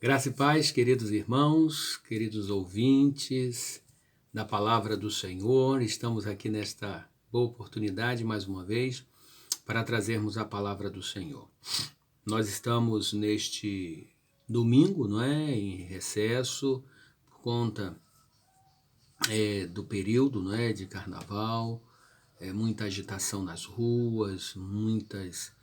Graça e paz, queridos irmãos, queridos ouvintes da palavra do Senhor. Estamos aqui nesta boa oportunidade, mais uma vez, para trazermos a palavra do Senhor. Nós estamos neste domingo, não é, em recesso, por conta do período, não é, de carnaval, muita agitação nas ruas, muitas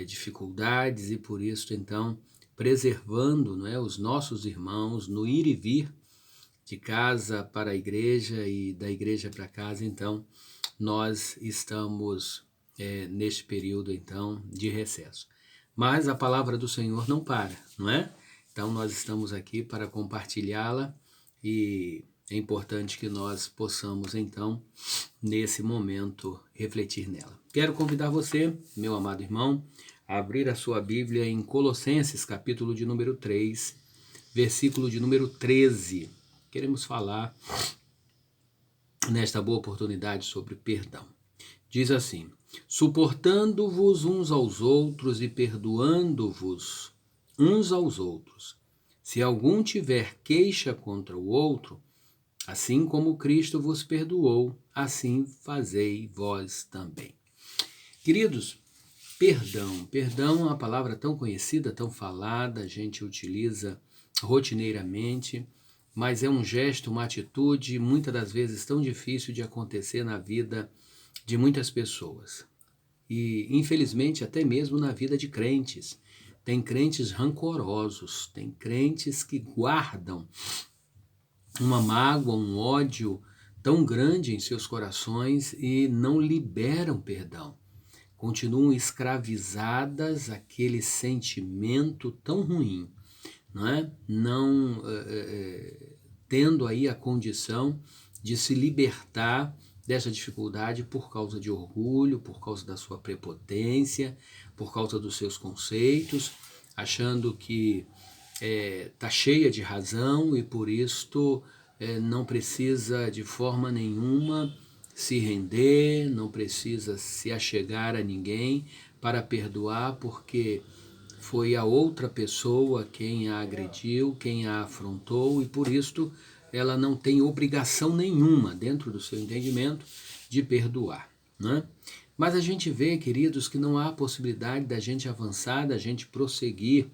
dificuldades, e por isso, então, preservando, não é, os nossos irmãos no ir e vir de casa para a igreja e da igreja para casa. Então, nós estamos neste período, então, de recesso. Mas a palavra do Senhor não para, não é? Então, nós estamos aqui para compartilhá-la e é importante que nós possamos, então, nesse momento, refletir nela. Quero convidar você, meu amado irmão, a abrir a sua Bíblia em Colossenses, capítulo de número 3, versículo de número 13. Queremos falar, nesta boa oportunidade, sobre perdão. Diz assim: suportando-vos uns aos outros e perdoando-vos uns aos outros. Se algum tiver queixa contra o outro, assim como Cristo vos perdoou, assim fazei vós também. Queridos, perdão é uma palavra tão conhecida, tão falada, a gente utiliza rotineiramente, mas é um gesto, uma atitude, muitas das vezes tão difícil de acontecer na vida de muitas pessoas. E, infelizmente, até mesmo na vida de crentes. Tem crentes rancorosos, tem crentes que guardam uma mágoa, um ódio tão grande em seus corações e não liberam perdão. Continuam escravizadas àquele sentimento tão ruim, não é? Não tendo aí a condição de se libertar dessa dificuldade por causa de orgulho, por causa da sua prepotência, por causa dos seus conceitos, achando que está cheia de razão e por isto não precisa de forma nenhuma se render, não precisa se achegar a ninguém para perdoar, porque foi a outra pessoa quem a agrediu, quem a afrontou, e por isto ela não tem obrigação nenhuma, dentro do seu entendimento, de perdoar, né? Mas a gente vê, queridos, que não há possibilidade da gente avançar, da gente prosseguir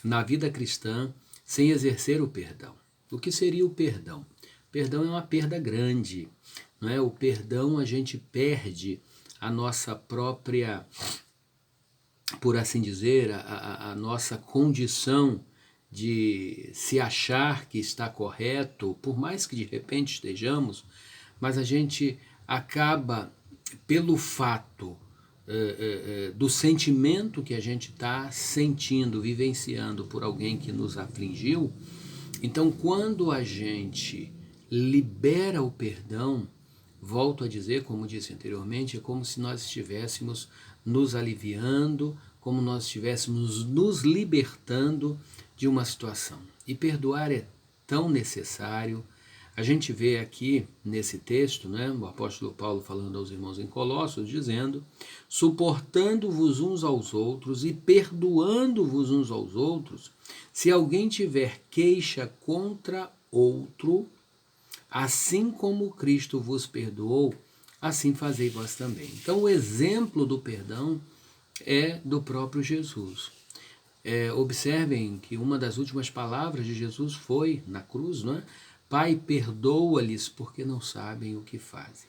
na vida cristã sem exercer o perdão. O que seria o perdão? Perdão é uma perda grande, não é? O perdão, a gente perde a nossa própria, por assim dizer, a nossa condição de se achar que está correto, por mais que de repente estejamos, mas a gente acaba, pelo fato do sentimento que a gente está sentindo, vivenciando por alguém que nos afligiu. Então, quando a gente libera o perdão, volto a dizer, como disse anteriormente, é como se nós estivéssemos nos aliviando, como nós estivéssemos nos libertando de uma situação. E perdoar é tão necessário. A gente vê aqui nesse texto, né, o apóstolo Paulo falando aos irmãos em Colossos, dizendo: suportando-vos uns aos outros e perdoando-vos uns aos outros, se alguém tiver queixa contra outro, assim como Cristo vos perdoou, assim fazei vós também. Então, o exemplo do perdão é do próprio Jesus. Observem que uma das últimas palavras de Jesus foi na cruz, não é? Pai, perdoa-lhes porque não sabem o que fazem.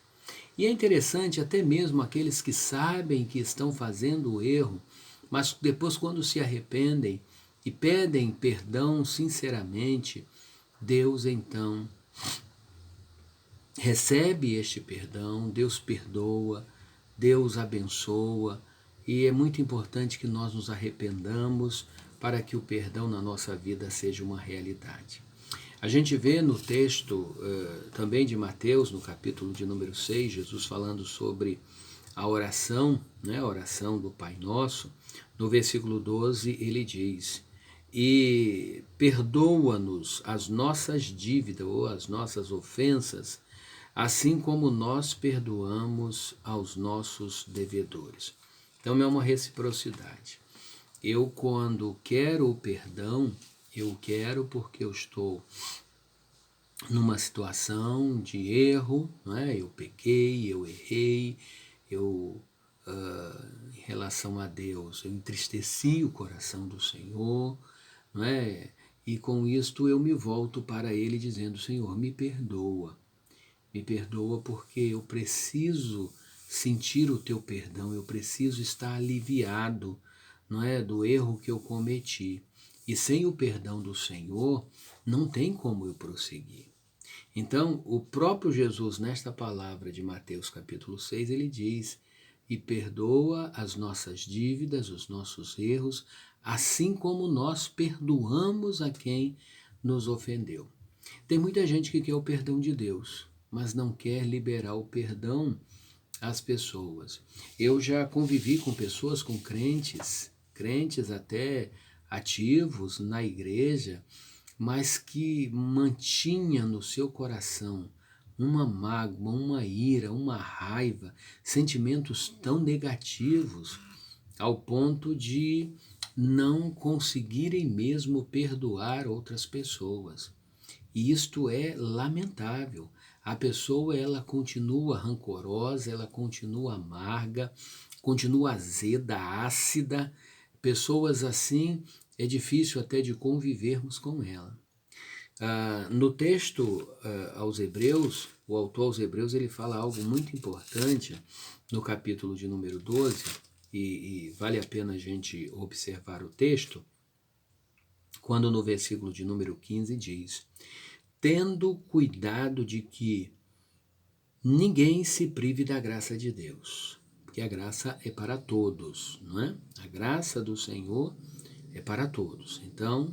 E é interessante, até mesmo aqueles que sabem que estão fazendo o erro, mas depois, quando se arrependem e pedem perdão sinceramente, Deus então recebe este perdão, Deus perdoa, Deus abençoa, e é muito importante que nós nos arrependamos para que o perdão na nossa vida seja uma realidade. A gente vê no texto também de Mateus, no capítulo de número 6, Jesus falando sobre a oração, né, a oração do Pai Nosso. No versículo 12 ele diz: e perdoa-nos as nossas dívidas ou as nossas ofensas, assim como nós perdoamos aos nossos devedores. Então é uma reciprocidade. Eu, quando quero o perdão, Eu quero porque eu estou numa situação de erro, não é? Eu pequei, eu errei, em relação a Deus, eu entristeci o coração do Senhor, não é? E com isto eu me volto para Ele dizendo, Senhor, me perdoa porque eu preciso sentir o Teu perdão, eu preciso estar aliviado, não é, do erro que eu cometi. E sem o perdão do Senhor, não tem como eu prosseguir. Então, o próprio Jesus, nesta palavra de Mateus capítulo 6, ele diz, e perdoa as nossas dívidas, os nossos erros, assim como nós perdoamos a quem nos ofendeu. Tem muita gente que quer o perdão de Deus, mas não quer liberar o perdão às pessoas. Eu já convivi com pessoas, com crentes até ativos na igreja, mas que mantinha no seu coração uma mágoa, uma ira, uma raiva, sentimentos tão negativos ao ponto de não conseguirem mesmo perdoar outras pessoas. E isto é lamentável. A pessoa ela continua rancorosa, ela continua amarga, continua azeda, ácida. Pessoas assim é difícil até de convivermos com ela. No texto aos Hebreus, o autor aos Hebreus ele fala algo muito importante no capítulo de número 12, e vale a pena a gente observar o texto, quando no versículo de número 15 diz, tendo cuidado de que ninguém se prive da graça de Deus, porque a graça é para todos, não é? A graça do Senhor é para todos. Então,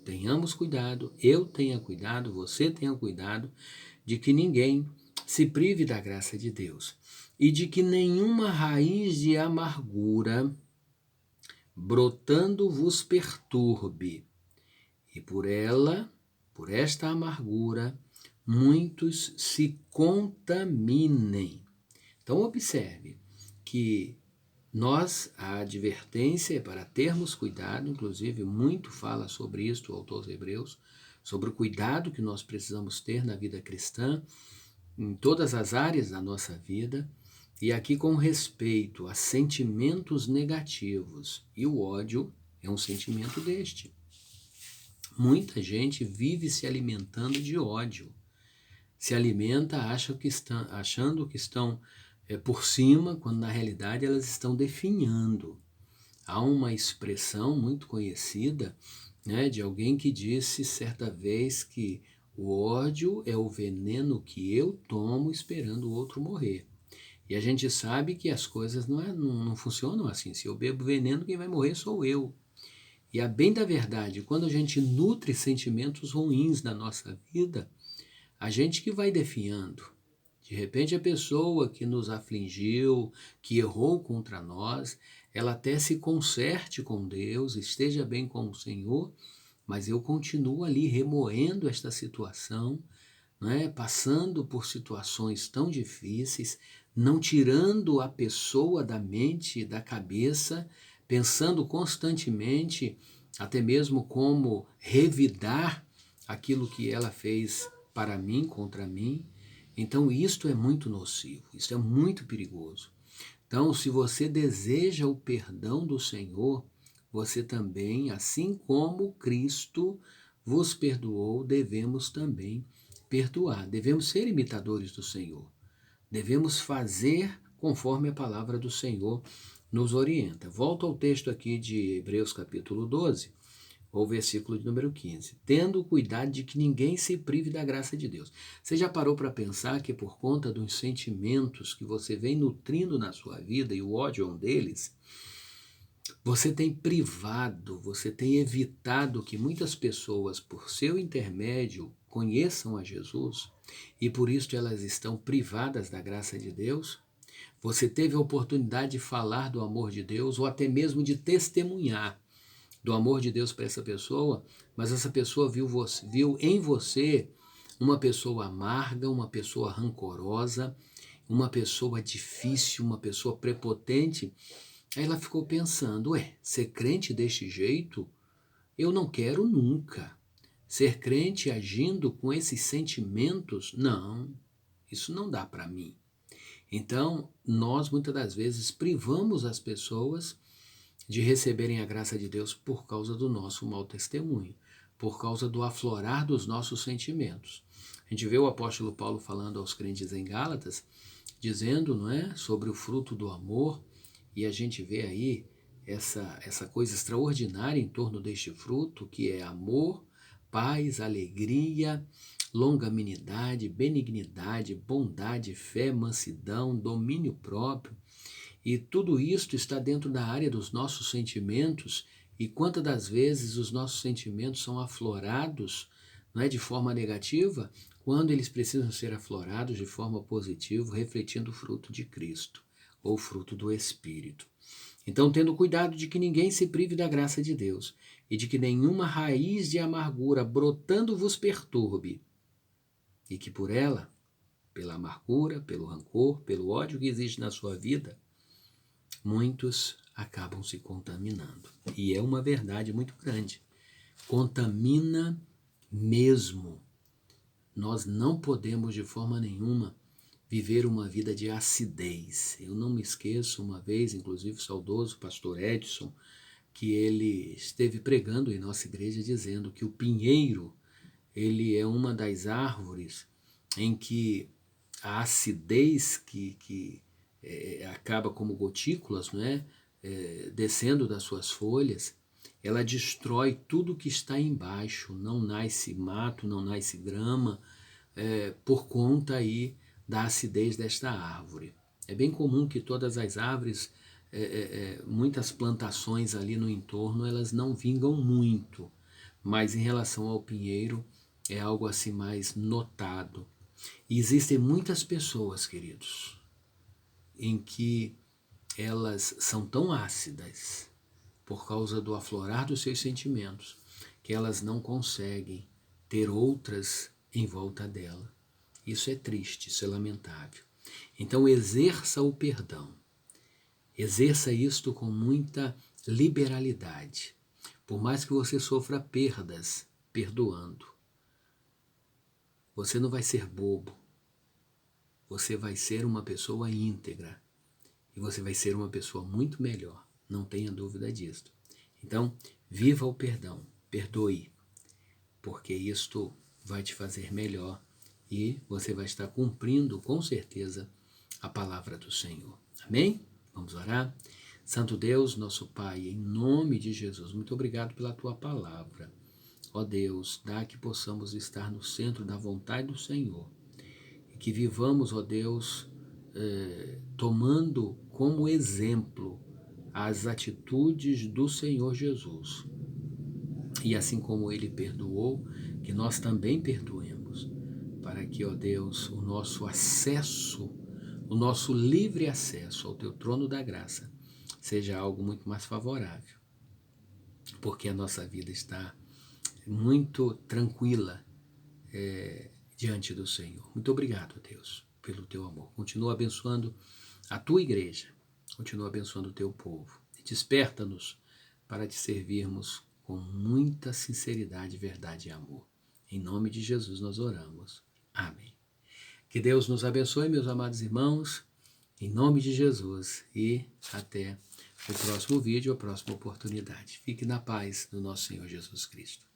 tenhamos cuidado, eu tenha cuidado, você tenha cuidado, de que ninguém se prive da graça de Deus e de que nenhuma raiz de amargura brotando vos perturbe, e por esta amargura, muitos se contaminem. Então observe que a advertência é para termos cuidado, inclusive muito fala sobre isso o autor aos Hebreus, sobre o cuidado que nós precisamos ter na vida cristã, em todas as áreas da nossa vida, e aqui com respeito a sentimentos negativos, e o ódio é um sentimento deste. Muita gente vive se alimentando de ódio, se alimenta achando que estão por cima, quando na realidade elas estão definhando. Há uma expressão muito conhecida, né, de alguém que disse certa vez que o ódio é o veneno que eu tomo esperando o outro morrer. E a gente sabe que as coisas não funcionam assim. Se eu bebo veneno, quem vai morrer sou eu. E a bem da verdade, quando a gente nutre sentimentos ruins na nossa vida, a gente que vai definhando. De repente a pessoa que nos afligiu, que errou contra nós, ela até se conserte com Deus, esteja bem com o Senhor, mas eu continuo ali remoendo esta situação, né? Passando por situações tão difíceis, não tirando a pessoa da mente, da cabeça, pensando constantemente, até mesmo como revidar aquilo que ela fez para mim, contra mim. Então isto é muito nocivo, isso é muito perigoso. Então, se você deseja o perdão do Senhor, você também, assim como Cristo vos perdoou, devemos também perdoar. Devemos ser imitadores do Senhor. Devemos fazer conforme a palavra do Senhor nos orienta. Volto ao texto aqui de Hebreus capítulo 12, ou versículo de número 15. Tendo cuidado de que ninguém se prive da graça de Deus. Você já parou para pensar que por conta dos sentimentos que você vem nutrindo na sua vida, e o ódio é um deles, você tem privado, você tem evitado que muitas pessoas, por seu intermédio, conheçam a Jesus, e por isso elas estão privadas da graça de Deus? Você teve a oportunidade de falar do amor de Deus, ou até mesmo de testemunhar do amor de Deus para essa pessoa, mas essa pessoa viu em você uma pessoa amarga, uma pessoa rancorosa, uma pessoa difícil, uma pessoa prepotente. Aí ela ficou pensando, ser crente deste jeito Eu não quero nunca ser crente agindo com esses sentimentos. Não, isso não dá para mim. Então, nós muitas das vezes privamos as pessoas de receberem a graça de Deus por causa do nosso mau testemunho, por causa do aflorar dos nossos sentimentos. A gente vê o apóstolo Paulo falando aos crentes em Gálatas, dizendo, não é, sobre o fruto do amor, e a gente vê aí essa coisa extraordinária em torno deste fruto, que é amor, paz, alegria, longanimidade, benignidade, bondade, fé, mansidão, domínio próprio. E tudo isto está dentro da área dos nossos sentimentos, e quantas das vezes os nossos sentimentos são aflorados, não é, de forma negativa, quando eles precisam ser aflorados de forma positiva, refletindo o fruto de Cristo, ou o fruto do Espírito. Então, tendo cuidado de que ninguém se prive da graça de Deus, e de que nenhuma raiz de amargura brotando vos perturbe, e que por ela, pela amargura, pelo rancor, pelo ódio que existe na sua vida, muitos acabam se contaminando. E é uma verdade muito grande. Contamina mesmo. Nós não podemos de forma nenhuma viver uma vida de acidez. Eu não me esqueço, uma vez, inclusive o saudoso pastor Edson, que ele esteve pregando em nossa igreja dizendo que o pinheiro, ele é uma das árvores em que a acidez que acaba como gotículas, não é? Descendo das suas folhas, ela destrói tudo que está embaixo, não nasce mato, não nasce grama, por conta aí da acidez desta árvore. É bem comum que todas as árvores, muitas plantações ali no entorno, elas não vingam muito, mas em relação ao pinheiro é algo assim mais notado. E existem muitas pessoas, queridos, em que elas são tão ácidas por causa do aflorar dos seus sentimentos que elas não conseguem ter outras em volta dela. Isso é triste, isso é lamentável. Então exerça o perdão. Exerça isto com muita liberalidade. Por mais que você sofra perdas, perdoando. Você não vai ser bobo. Você vai ser uma pessoa íntegra. E você vai ser uma pessoa muito melhor. Não tenha dúvida disso. Então, viva o perdão. Perdoe. Porque isto vai te fazer melhor. E você vai estar cumprindo, com certeza, a palavra do Senhor. Amém? Vamos orar? Santo Deus, nosso Pai, em nome de Jesus, muito obrigado pela Tua palavra. Ó Deus, dá que possamos estar no centro da vontade do Senhor. E que vivamos, ó Deus, tomando como exemplo as atitudes do Senhor Jesus. E assim como Ele perdoou, que nós também perdoemos, para que, ó Deus, o nosso acesso, o nosso livre acesso ao Teu trono da graça seja algo muito mais favorável, porque a nossa vida está muito tranquila diante do Senhor. Muito obrigado, Deus, pelo Teu amor. Continua abençoando a Tua igreja, continua abençoando o Teu povo. E desperta-nos para Te servirmos com muita sinceridade, verdade e amor. Em nome de Jesus nós oramos. Amém. Que Deus nos abençoe, meus amados irmãos, em nome de Jesus, e até o próximo vídeo, a próxima oportunidade. Fique na paz do nosso Senhor Jesus Cristo.